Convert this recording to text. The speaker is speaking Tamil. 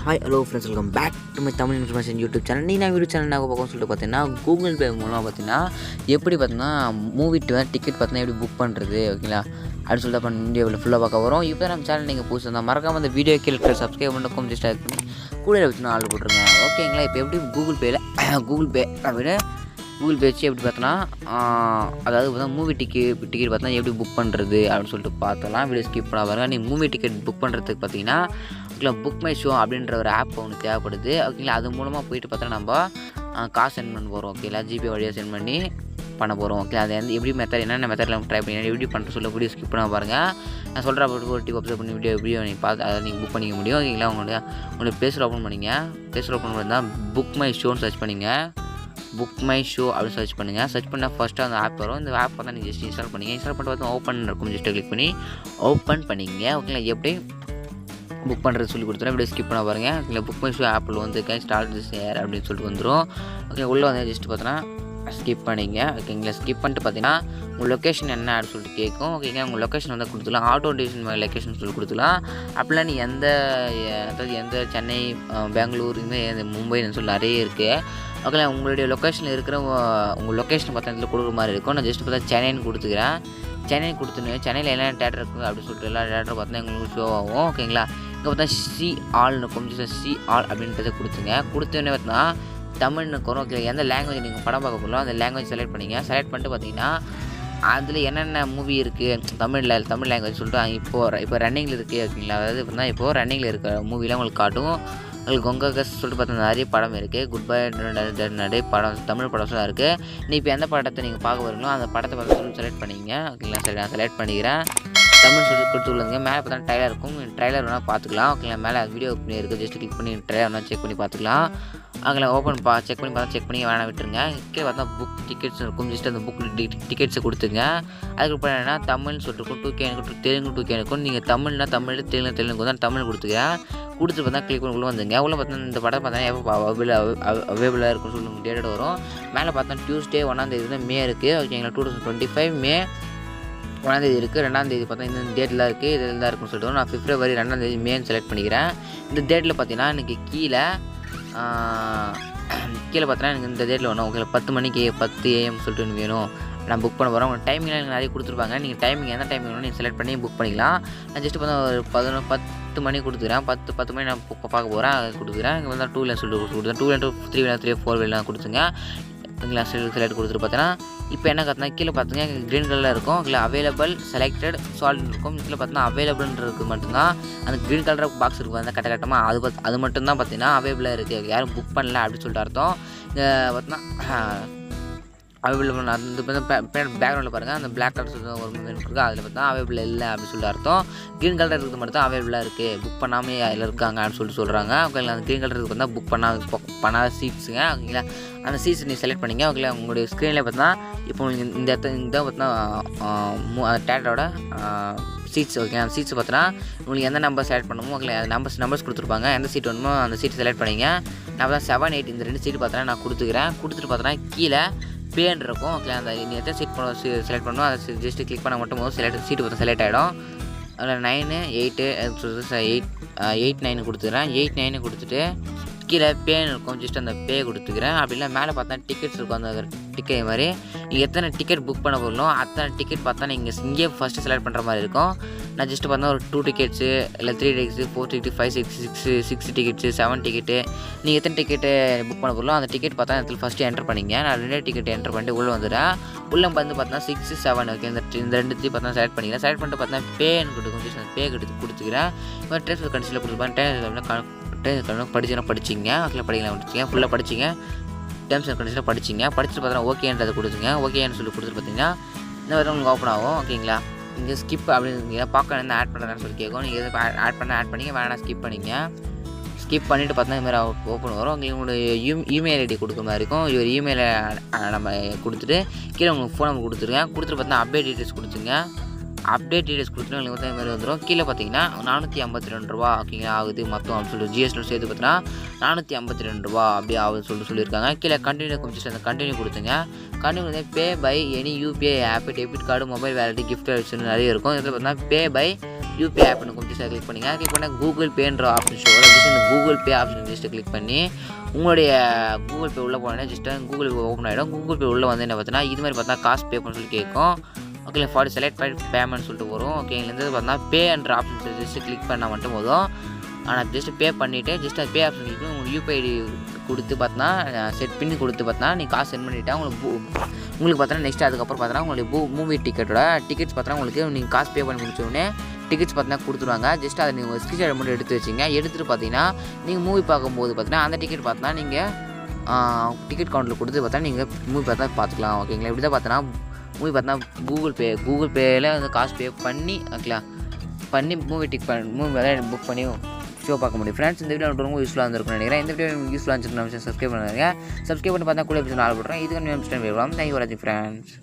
Hi hello friends, welcome back to my Tamil information YouTube channel. நீ நான் வீடியோ சேனல் பார்க்கணும்னு சொல்லிட்டு பார்த்தீங்கன்னா கூகுள் பே மூலமாக பார்த்தீங்கன்னா எப்படி பார்த்தீங்கன்னா மூவி டிக்கெட் பார்த்தீங்கன்னா எப்படி புக் பண்ணுறது ஓகேங்களா அப்படின்னு சொல்லிட்டு அப்போ வீடியோவில் ஃபுல்லாக பார்க்க வரும். இப்போ நம்ம சேனல் நீங்கள் புதுசு தான் மறக்காமல் அந்த வீடியோ கீழே சப்ஸ்கிரைப் பண்ணிருக்கோம், ஜஸ்ட் ஆட் பண்ணி கூட வச்சுன்னா ஆர்டர் போட்டுருங்க ஓகேங்களா. இப்போ எப்படி கூகுள் பே அப்படின்னு கூகுள் பே வச்சு எப்படி பார்த்தோன்னா அதாவது பார்த்தா மூவி டிக்கெட் பார்த்தா எப்படி புக் பண்ணுறது அப்படின்னு சொல்லிட்டு பார்த்தலாம். வீடியோ ஸ்கிப் பண்ண பாருங்க. நீங்கள் மூவி டிக்கெட் புக் பண்ணுறதுக்கு பார்த்தீங்கன்னா ஓகேங்களா புக் மை ஷோ அப்படின்ற ஒரு ஆப் ஒன்று தேவைப்படுது ஓகேங்களா. அது மூலமாக போயிட்டு பார்த்தா நம்ம காசு சென்ட் பண்ண போகிறோம் ஓகேங்களா. ஜிபே வழியாக சென்ட் பண்ணி பண்ண போகிறோம் ஓகே. அது எப்படி மெத்தட் என்னென்ன மெத்தடில் ட்ரை பண்ணி எப்படி பண்ணுற சொல்ல வீடியோ ஸ்கிப் பண்ண பாருங்கள். நான் சொல்கிற ஒரு டிப் அப்சர்வ் பண்ணி வீடியோ நீங்கள் பார்த்து அதை நீங்கள் புக் பண்ணிக்க முடியும் ஓகேங்களா. உங்களுடைய ப்ளேஸில் ஓப்பன் பண்ணிங்க. ப்ளேஸில் ஓப்பன் பண்ணி தான் புக் மை ஷோன்னு சர்ச் பண்ணிங்க. புக் மை ஷோ அப்படின்னு சர்ச் பண்ணுங்கள். சர்ச் பண்ணால் ஃபஸ்ட்டு அந்த ஆப் வரும். இந்த ஆப் தான் நீங்கள் ஜஸ்ட் இன்ஸ்டால் பண்ணிங்க. இன்ஸ்டால் பண்ணிட்டு பார்த்து ஓப்பன் இருக்கும், ஜஸ்ட்டு கிளிக் பண்ணி ஓப்பன் பண்ணிங்க ஓகேங்களா. எப்படி புக் பண்ணுறது சொல்லி கொடுத்துருவேன். வீடியோ ஸ்கிப் பண்ண பாருங்கள் ஓகேங்களா. புக் மை ஷோ ஆப்பில் வந்து ஸ்டார்ட் ஷேர் அப்படின்னு சொல்லிட்டு வந்துடும் ஓகே. உள்ளே வந்து ஜஸ்ட்டு பார்த்தோன்னா ஸ்கிப் பண்ணிங்க ஓகேங்களா. ஸ்கிப் பண்ணிட்டு பார்த்தீங்கன்னா உங்கள் லொக்கேஷன் என்ன அப்படின்னு சொல்லிட்டு கேட்கும் ஓகேங்களா. உங்கள் லொக்கேஷன் வந்து கொடுத்துக்கலாம். ஆட்டோ டிவிஷன் லொக்கேஷன் சொல்லி கொடுத்துக்கலாம். அப்படிலாம் நீ எந்த சென்னை, பெங்களூர், இந்த மும்பைன்னு சொல்லி நிறைய இருக்குது ஓகேங்களா. உங்களுடைய லொக்கேஷனில் இருக்கிற உங்கள் லொக்கேஷன் பார்த்தா கொடுக்குற மாதிரி இருக்கும். நான் ஜஸ்ட் பார்த்தா சென்னைன்னு கொடுத்துக்கிறேன். சென்னை கொடுத்துன்னு சென்னையில் என்ன தேட்டர் இருக்குது அப்படின்னு சொல்லிட்டு எல்லா தேட்டரும் பார்த்தா எங்களுக்கு ஷோ ஆகும் ஓகேங்களா. இங்கே பார்த்தா சி ஆல்னு இருக்கும், சி ஆல் அப்படின்றத கொடுத்துங்க. கொடுத்தோடனே பார்த்தீங்கன்னா தமிழ்னு வரும் ஓகே. எந்த லாங்குவேஜ் நீங்கள் படம் பார்க்க போகலாம் அந்த லாங்குவேஜ் செலக்ட் பண்ணிங்க. செலக்ட் பண்ணிட்டு பார்த்தீங்கன்னா அதில் என்னென்ன மூவி இருக்குது தமிழ் லாங்குவேஜ் சொல்லிட்டு இப்போ ரன்னிங்கில் இருக்குது ஓகேங்களா. அதாவது பார்த்தீங்கன்னா இப்போது ரன்னிங்கில் இருக்கிற மூவிலாம் உங்களுக்கு காட்டும். உங்களுக்கு உங்கள் சொல்லிட்டு பார்த்தா நிறைய படம் இருக்குது. குட் பை நிறைய படம் தமிழ் படம் தான் இருக்குது. நீ இப்போ எந்த படத்தை நீங்கள் பார்க்க வரீங்களோ அந்த படத்தை பார்த்து செலக்ட் பண்ணிங்க ஓகேங்களா. சரி, நான் செலக்ட் பண்ணிக்கிறேன். தமிழ் சொல்லி கொடுத்து உள்ளதுங்க. மேலே பார்த்தா ட்ரைலர் இருக்கும். ட்ரைலர் வேணால் பார்த்துக்கலாம் ஓகேங்களா. மேலே வீடியோ பண்ணி இருக்குது, ஜஸ்ட் கிளிக் பண்ணி ட்ரைலர் வேணால் செக் பண்ணி பார்த்துக்கலாம் ஓகேங்களா. ஓப்பன் செக் பண்ணி வேணால் விட்டுருங்க. கீழே பார்த்தா புக் டிக்கெட்ஸ் இருக்கும், ஜஸ்ட் அந்த புக் டிக்கெட்ஸை கொடுத்துங்க. அதுக்கப்புறம் என்னென்னா தமிழ்னு சொல்லிருக்கும், 2K இருக்கும், தெலுங்கு 2K இருக்கும். நீங்கள் தமிழ்னா தமிழ், தெலுங்கு தான் தமிழ் கொடுத்துக்கிறேன். கொடுத்துட்டு பார்த்தா கிளிக் பண்ணி உள்ளே வந்துங்க. உள்ளே பார்த்தா இந்த படம் பார்த்தா எப்போ அவைலபிளாக இருக்குன்னு சொல்லி டேட்டட் வரும். மேலே பார்த்தா டியூஸ்டே 1ஆம் தேதி தான் மே இருக்குது ஓகேங்களா. 2025 மே 1ஆம் தேதி இருக்குது. 2ஆம் தேதி பார்த்தா இந்த டேட்டில் இருக்குது, இதில் தான் இருக்குன்னு சொல்லிட்டு நான் பிப்ரவரி 2ஆம் தேதி மேன்னு செலக்ட் பண்ணிக்கிறேன். இந்த டேட்டில் பார்த்தீங்கன்னா எனக்கு கீழே பார்த்தீங்கன்னா எனக்கு இந்த டேட்டில் வேணும் ஓகே. 10 மணிக்கு 10 AM சொல்லிட்டு எனக்கு வேணும். நான் புக் பண்ண போகிறேன். உங்கள் டைமிங்லாம் எனக்கு நிறைய கொடுத்துருப்பாங்க. நீங்கள் டைமிங் எந்த டைமிங் வேணும் நீங்கள் செலக்ட் பண்ணி புக் பண்ணிக்கலாம். நான் ஜஸ்ட்டு பார்த்தா ஒரு 10 மணி கொடுத்துக்கிறேன். 10 மணி நான் பார்க்க போகிறேன், அது கொடுக்குறேன். இங்கே வந்து 2 வீலர் சொல்லிட்டு கொடுத்துருக்கேன். 2 வீலர் 3 வீலர் 3 4 வீலர் கொடுத்துங்க ஓகேங்களா. செலக்ட் கொடுத்துட்டு பார்த்தீங்கன்னா இப்போ என்ன கற்றுனா கீழே பார்த்துங்க க்ரீன் கலரில் இருக்கும் இல்லை அவைலபிள் செலக்டட் சால்ட் இருக்கும். கீழே பார்த்தீங்கன்னா அவைலபிள்ன்றது மட்டும்தான் அந்த க்ரீன் கலர் பாக்ஸ் இருக்கும். அந்த கட்டமாக அது மட்டும்தான் பார்த்தீங்கன்னா அவைலபிளாக இருக்குது. யாரும் புக் பண்ணல அப்படின்னு சொல்லிட்டு அர்த்தம். இங்கே பார்த்தீங்கன்னா அவைலபிள் அந்த பேக்ரவுண்டில் பாருங்கள் அந்த பிளாக் கலர் ஒரு மூமெண்ட் இருக்குது. அதில் பார்த்தா அவைலபிள் இல்லை அப்படின்னு சொல்லிட்டு அர்த்தம். க்ரீன் கலர் இருக்கிறது மட்டும் தான் அவைலபிளாக இருக்குது, புக் பண்ணாமல் அதில் இருக்காங்க அப்படின்னு சொல்லிட்டு சொல்கிறாங்க ஓகேங்களா. அந்த க்ரீன் கலருக்கு பார்த்தா புக் பண்ணாத சீட்ஸுங்க ஓகேங்களா. அந்த சீட்ஸ் நீங்கள் செலக்ட் பண்ணிங்க ஓகேங்களா. உங்களுடைய ஸ்க்ரீனில் பார்த்தா இப்போ உங்களுக்கு இந்த பார்த்தா டேட்டரோட சீட்ஸ் ஓகே. அந்த சீட்ஸ் பார்த்தோன்னா உங்களுக்கு எந்த நம்பர் செலக்ட் பண்ணணுமோ ஓகே. அது நம்பர்ஸ் கொடுத்துருப்பாங்க. எந்த சீட் வேணுமோ அந்த சீட் செலக்ட் பண்ணிங்க. நான் பார்த்தா 7, 8 இந்த 2 சீட் பார்த்தோன்னா நான் கொடுத்துட்டு பார்த்தோன்னா கீழே பேன் இருக்கும் ஓகே. அந்த நீங்கள் எத்தனை சீட் செலக்ட் பண்ணணும் அதை ஜஸ்ட்டு கிளிக் பண்ண மட்டும் சீட்டு பார்த்தா செலக்ட் ஆகிடும். அதில் 9, 8, 9 கொடுத்துக்கிறேன். 8, 9 கொடுத்துட்டு கீழே பேன் இருக்கும், ஜஸ்ட் அந்த பே கொடுத்துக்கிறேன். அப்படின்னா மேலே பார்த்தா டிக்கெட்ஸ் இருக்கும். அந்த டிக்கெட் மாதிரி நீங்கள் எத்தனை டிக்கெட் புக் பண்ண போகணும் அத்தனை டிக்கெட் பார்த்தா நீங்கள் இங்கேயே ஃபஸ்ட்டு செலக்ட் பண்ணுற மாதிரி இருக்கும். நான் ஜஸ்ட்டு பார்த்தா ஒரு 2 டிக்கெட்ஸு இல்லை 3 டிக்கெட்ஸு 4 டிக்கெட்டு 5 6 டிக்கெட்ஸு 7 டிக்கெட்டு நீங்கள் எத்தனை டிக்கெட்டு புக் பண்ண போகலாம் அந்த டிக்கெட் பார்த்தா இடத்துல ஃபஸ்ட்டு என்டர் பண்ணிங்க. நான் 2 டிக்கெட் என்டர் பண்ணிட்டு உள்ளே வந்துடுறேன். உள்ளே வந்து பார்த்தா 6, 7 ஓகே. இந்த 2 பார்த்தா செலக்ட் பண்ணிக்கிறேன். செலக்ட் பண்ணிட்டு பார்த்தா பேன்னு கொடுக்கும், ஜஸ்ட் அந்த பே கொடுத்துக்கிறேன். இப்போ ட்ரெஸ் கண்டிஷனில் கொடுத்துருப்பேன். படிச்சிங்க ஓகே. படிக்கலாம் ஃபுல்லாக படிச்சிங்க. டேர்ம்ஸ் அண்ட் கண்டிஷனில் படிச்சிட்டு பார்த்தா ஓகேன்றதை கொடுத்துங்க. ஓகேன்னு சொல்லி கொடுத்துட்டு பார்த்தீங்கன்னா இந்த மாதிரி உங்களுக்கு ஓப்பன் ஆகும் ஓகேங்களா. இங்கே ஸ்கிப் அப்படின்னு பார்க்க என்ன ஆட் பண்ணுறேன்னு சொல்லி கேட்கும். நீங்கள் எது ஆட் பண்ணிங்க வேணாம் ஸ்கிப் பண்ணிங்க. ஸ்கிப் பண்ணிவிட்டு பார்த்தா இந்த மாதிரி ஓப்பன் வரும். உங்களுடைய இமெயில் ஐடி கொடுக்குற மாதிரி இருக்கும். ஒரு இமெயிலை நம்ம கொடுத்துட்டு கீழே உங்களுக்கு ஃபோன் நம்பர் கொடுத்துட்டு பார்த்தா அப்டேட் டீட்டெயில்ஸ் கொடுத்துங்க. அப்டேட் டீட்டெயில்ஸ் கொடுத்துட்டு உங்களுக்கு வந்து மாதிரி வந்துடும். கீழே பார்த்தீங்கன்னா 452 ரூபா ஓகேங்களா ஆகுது மொத்தம் அப்படின்னு சொல்லிட்டு ஜிஎஸ்டி சேர்த்து பார்த்தீங்கன்னா 452 ரூபா அப்படி ஆகுதுன்னு சொல்லியிருக்காங்க. கீழே கண்டினியூ கொஞ்சம் அந்த கண்டினியூ கொடுத்துங்க. கண்டினியூ வந்து pay by any UPI app, debit card, mobile wallet, gift wallets நிறைய இருக்கும். இதில் பார்த்தீங்கன்னா பே பை யூபிஐ ஆப்னு கொஞ்சம் கிளிக் பண்ணிங்க. கிளிக் பண்ணால் கூகுள் பேன்ற ஆப்ஷன் ஷோ வரும். ஜஸ்ட் இந்த Google Pay option just click பண்ணி உங்களுடைய கூகுள் பே உள்ளே போனோன்னா ஜஸ்ட்டு கூகுள் பே ஓப்பன் ஆகிடும். கூகுள் பே உள்ளே வந்து என்ன பார்த்தீங்கன்னா இது மாதிரி பார்த்தா காசு பே பண்ண சொல்லி கேட்கும். ஓகே ஃபார் செலக்ட் பேமெண்ட் சொல்லிட்டு வரும். ஓகே இதுலேருந்து பார்த்தீங்கன்னா பே என்ற ஆப்ஷன் ஜஸ்ட்டு கிளிக் பண்ணால் மட்டும் போதும். ஆனால் ஜஸ்ட்டு பே பண்ணிவிட்டு ஜஸ்ட் அது பே ஆப்ஷன் கிளிக் பண்ணி உங்களுக்கு யூபிஐ ஐடி கொடுத்து பார்த்தா செட் பண்ணி கொடுத்து பார்த்தா நீங்கள் காசு சென்ட் பண்ணிவிட்டா உங்களுக்கு பார்த்தோன்னா நெக்ஸ்ட் அதுக்கப்புறம் பார்த்தோன்னா உங்களுக்கு மூவி டிக்கெட்டோட டிக்கெட்ஸ் பார்த்தோன்னா உங்களுக்கு நீங்கள் காசு பே பண்ணி முடிச்சோடனே டிக்கெட்ஸ் பார்த்தீங்கன்னா கொடுத்துருவாங்க. ஜஸ்ட் அதை நீங்கள் ஸ்க்ரீன்ஷாட் மட்டும் எடுத்து வச்சிங்க. எடுத்துகிட்டு பார்த்தீங்கன்னா நீங்கள் மூவி பார்க்கும்போது பார்த்தீங்கன்னா அந்த டிக்கெட் பார்த்தா நீங்கள் டிக்கெட் கவுண்டரில் கொடுத்து பார்த்தா நீங்கள் மூவி பார்த்தா பார்த்துக்கலாம். ஓகேங்களா இப்படி தான் பார்த்தோன்னா மூவி பார்த்தா கூகுள் பேயில் வந்து காசு பே பண்ணி ஓகேங்களா பண்ணி மூவி பார்த்தா புக் பண்ணி ஷோ பார்க்க முடியும். ஃப்ரெண்ட்ஸ் இந்த வீடியோ ரொம்ப யூஸ்ஃபுல்லாக இருந்திருக்கும்னு நினைக்கிறேன். இந்த வீடியோ யூஸ்ஃபுல்லாக இருந்துச்சு சப்ஸ்கிரைப் பண்ணுங்க. சப்ஸ்கிரைப் பண்ணி பார்த்தா கூட எபிசோட் ஆள் போடுறேன். இதுக்கு நியூ எபிசோட் வேணும். தேங்க்யூ ஃபார் வாட்சிங் ஃப்ரெண்ட்ஸ்.